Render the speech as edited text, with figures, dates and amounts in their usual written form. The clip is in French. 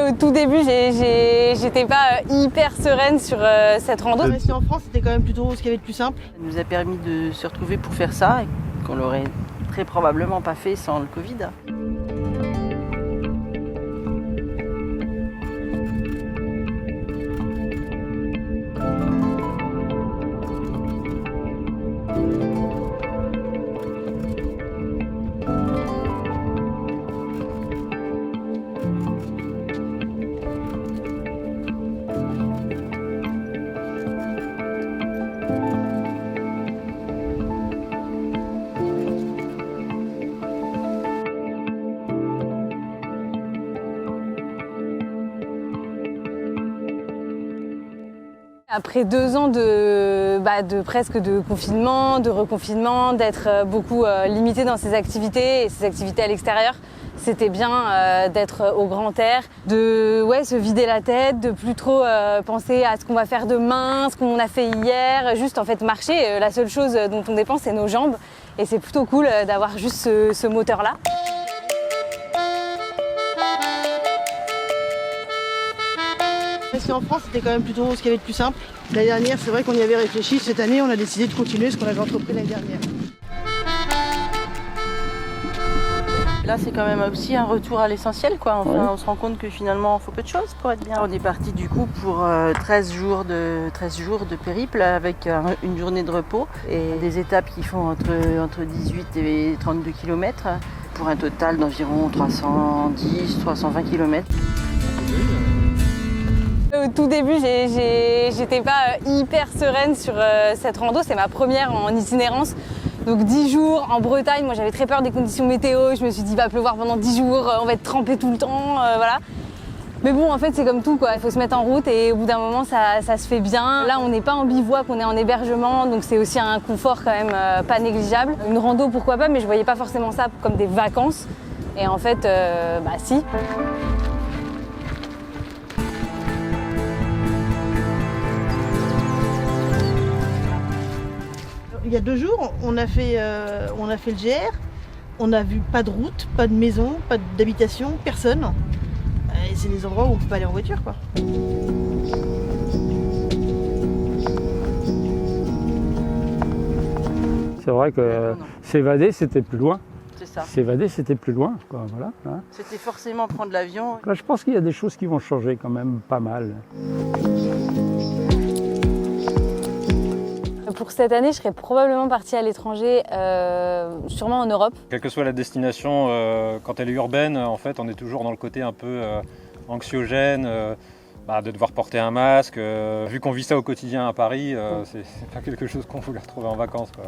Au tout début, j'étais pas hyper sereine sur cette rando. Rester en France, c'était quand même plutôt ce qu'il y avait de plus simple. Ça nous a permis de se retrouver pour faire ça, et qu'on l'aurait très probablement pas fait sans le Covid. Après 2 ans de presque de confinement, de reconfinement, d'être beaucoup limité dans ses activités et ses activités à l'extérieur, c'était bien d'être au grand air, de se vider la tête, de plus trop penser à ce qu'on va faire demain, ce qu'on a fait hier, juste en fait marcher. La seule chose dont on dépense, c'est nos jambes et c'est plutôt cool d'avoir juste ce moteur-là. Rester en France, c'était quand même plutôt ce qu'il y avait de plus simple. L'année dernière, c'est vrai qu'on y avait réfléchi. Cette année, on a décidé de continuer ce qu'on avait entrepris l'année dernière. Là, c'est quand même aussi un retour à l'essentiel, quoi. Enfin, on se rend compte que finalement, il faut peu de choses pour être bien. On est parti du coup pour 13 jours de périple avec une journée de repos et des étapes qui font entre 18 et 32 km pour un total d'environ 310-320 km. Au tout début, j'étais pas hyper sereine sur cette rando. C'est ma première en itinérance. Donc 10 jours en Bretagne. Moi, j'avais très peur des conditions météo. Je me suis dit, il va pleuvoir pendant 10 jours, on va être trempé tout le temps, voilà. Mais bon, en fait, c'est comme tout, quoi. Il faut se mettre en route et au bout d'un moment, ça se fait bien. Là, on n'est pas en bivouac, on est en hébergement, donc c'est aussi un confort quand même pas négligeable. Une rando, pourquoi pas, mais je voyais pas forcément ça comme des vacances. Et en fait, si. Il y a 2 jours, on a fait le GR. On n'a vu pas de route, pas de maison, pas d'habitation, personne. Et c'est des endroits où on ne peut pas aller en voiture, quoi. C'est vrai que s'évader, c'était plus loin. C'est ça. S'évader, c'était plus loin, quoi. Voilà, hein. C'était forcément prendre l'avion. Là, je pense qu'il y a des choses qui vont changer quand même pas mal. Pour cette année, je serais probablement partie à l'étranger, sûrement en Europe. Quelle que soit la destination, quand elle est urbaine, en fait, on est toujours dans le côté un peu anxiogène, de devoir porter un masque. Vu qu'on vit ça au quotidien à Paris, c'est pas quelque chose qu'on voulait retrouver en vacances, quoi.